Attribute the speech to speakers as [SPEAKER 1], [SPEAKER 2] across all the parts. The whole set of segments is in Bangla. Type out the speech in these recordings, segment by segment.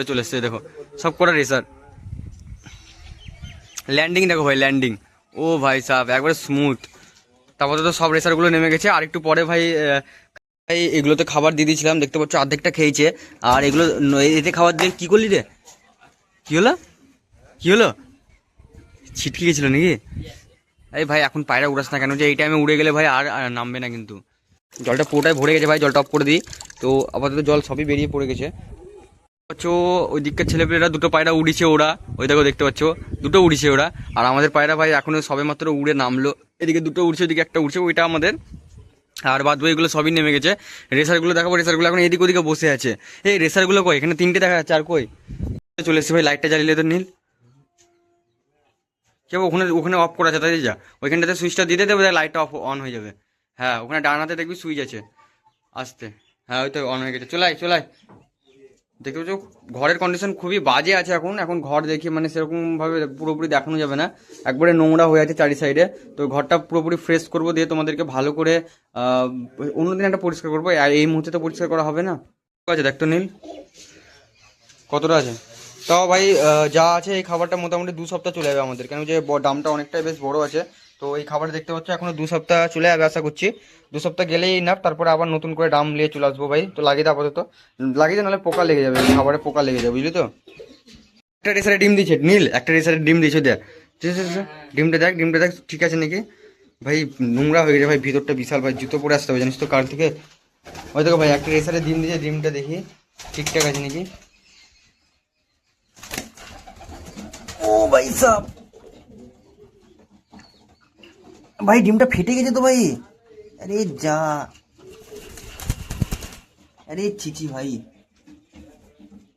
[SPEAKER 1] চলে এসছে দেখো সব কটা রেসার। ল্যান্ডিং দেখো ভাই, ল্যান্ডিং ও ভাই সাহেব একবারে স্মুথ। তারপরে তো সব রেসারগুলো নেমে গেছে। আর একটু পরে ভাই ভাই এগুলোতে খাবার দিয়ে দিয়েছিলাম, দেখতে পাচ্ছ অর্ধেকটা খেয়েছে। আর এগুলো এতে খাবার দিয়ে কি করলি রে? কি হলো কি হলো? ছিটকে গেছিল নাকি? এই ভাই এখন পায়রা উড়াস না কেন, যে এই টাইমে উড়ে গেলে ভাই আর নামবে না কিন্তু। জলটা পুরোটাই ভরে গেছে ভাই, জলটা অফ করে দিই। তো আপাতত জল সবই বেরিয়ে পড়ে গেছে। পাচ্ছ ওই দিককার ছেলেপেলেরা দুটো পায়রা উড়িছে ওরা, ওই দেখো দেখতে পাচ্ছ দুটো উড়িছে ওরা। আর আমাদের পায়রা ভাই এখনো সবে মাত্র উড়ে নামলো। এদিকে দুটো উড়ছে, ওইদিকে একটা উড়ছে, ওইটা আমাদের। আর বাদ বাকিগুলো সবই নেমে গেছে। রেসারগুলো দেখাবো, রেসারগুলো এখন এদিক ওদিকে বসে আছে। এই রেসারগুলো কই? এখানে তিনটে দেখা যাচ্ছে, আর কই? চলে এসছে ভাই, লাইটটা জ্বালিয়ে তো নীল কেউ ওখানে ওখানে অফ করা আছে, তাই যা ওইখানটাতে সুইচটা দিয়ে দেবে, লাইটটা অফ অন হয়ে যাবে। হ্যাঁ ওখানে ডান হাতে দেখবি সুইচ আছে, আসতে। হ্যাঁ ওই তো অন হয়ে গেছে, চলাই চলাই। দেখতে পাচ্ছ ঘরের কন্ডিশন খুবই বাজে আছে এখন। এখন ঘর দেখি মানে সেরকমভাবে পুরোপুরি দেখানো যাবে না, একবারে নোংরা হয়ে আছে চারি সাইডে। তো ঘরটা পুরোপুরি ফ্রেশ করবো, দিয়ে তোমাদেরকে ভালো করে অন্যদিন একটা পরিষ্কার করবো। আর এই মুহূর্তে তো পরিষ্কার করা হবে না। ঠিক আছে দেখতো নীল কতটা আছে। তাও ভাই যা আছে এই খাবারটা মোটামুটি 2 সপ্তাহ চলে যাবে আমাদের, কেন যে দামটা অনেকটাই বেশ বড় আছে। তো এই খাবার দেখতে পাচ্ছ এখনো 2 সপ্তাহ চলে যাবে আশা করছি। 2 সপ্তাহ গেলেই না, তারপরে আবার নতুন করে দাম নিয়ে চলে আসবো ভাই। তো লাগিয়ে দে আপাতত, লাগিয়ে দে, নাহলে পোকা লেগে যাবে, খাবারে পোকা লেগে যাবে বুঝলি তো। একটা রেসারে ডিম দিয়েছে নীল, একটা রেসারে ডিম দিয়েছে দেখ। ঠিক আছে ডিমটা দেখ, ডিমটা দেখ ঠিক আছে নাকি। ভাই নোংরা হয়ে গেছে ভাই ভিতরটা বিশাল ভাই, জুতো পরে আসতে হবে জানিস তো কার থেকে। ওই দেখো ভাই একটা রেসারে ডিম দিয়েছে, ডিমটা দেখি ঠিকঠাক আছে নাকি। ও ভাই সাব, ভাই ডিমটা ফেটে গেছে তো ভাই। আরে যা, আরে চিচি ভাই,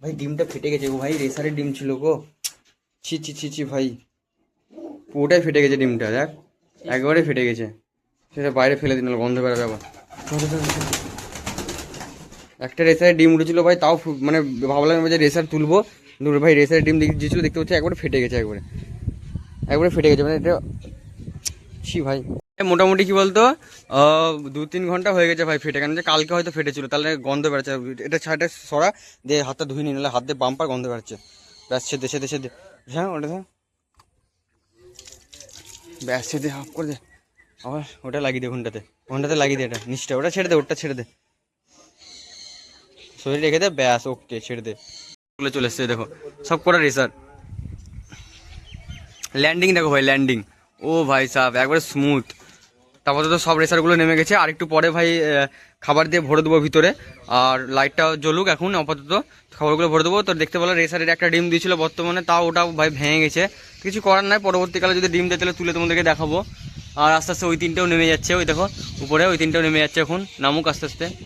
[SPEAKER 1] ভাই ডিমটা ফেটে গেছে গো ভাই, রেসারের ডিম ছিল গো। ছি ছি ছি ছি ভাই, পুরোটাই ফেটে গেছে ডিমটা দেখ, একেবারে ফেটে গেছে। সেটা বাইরে ফেলে দিন, গন্ধ বেরোবে আবার। একটা রেসারের ডিম উঠেছিল ভাই, তাও মানে ভাবলাম যে রেসার তুলবো, ভাই রেসারের ডিম দিয়েছিল দেখতে পাচ্ছি, একবারে ফেটে গেছে, একবারে একবারে ফেটে গেছে মানে এটা। ছি ভাই মোটামুটি কি বলতো 2-3 ঘন্টা হয়ে গেছে ভাই ফেটে, কেন যে কালকে হয়তো ফেটেছিল, তাহলে গন্ধ বেড়াচ্ছে। এটা ছাড়টা সরা দিয়ে হাতটা ধুয়ে নিয়ে, নাহলে হাত দিয়ে বাম্পার গন্ধ বেড়াচ্ছে। ব্যাস দেশে দেশে হ্যাঁ ওটা ব্যাস দিয়ে হাফ করে দে, আবার ওটা লাগিয়ে দে ঘন্টাতে, ঘন্টাতে লাগিয়ে দে, এটা নিচটা ওটা ছেড়ে দে, ওটা ছেড়ে দে, শরীর রেখে দে, ব্যাস ওকে ছেড়ে দে। চলে এসছে দেখো সব কটা রেসার। ল্যান্ডিং দেখো ভাই, ল্যান্ডিং ও ভাই সাহেব একবারে স্মুথ। তারপরে তো সব রেসারগুলো নেমে গেছে। আর একটু পরে ভাই খাবার দিয়ে ভরে দেবো ভিতরে। আর লাইটটা জ্বলুক এখন আপাতত, খাবারগুলো ভরে দেবো। তো দেখতে পেলো রেসারের একটা ডিম দিয়েছিল বর্তমানে, তাও ওটাও ভাই ভেঙে গেছে। কিছু করার নাই, পরবর্তীকালে যদি ডিম দেয় তাহলে তুলে তোমাদেরকে দেখাবো। আর আস্তে আস্তে ওই তিনটেও নেমে যাচ্ছে, ওই দেখো উপরে ওই তিনটেও নেমে যাচ্ছে, এখন নামুক আস্তে আস্তে।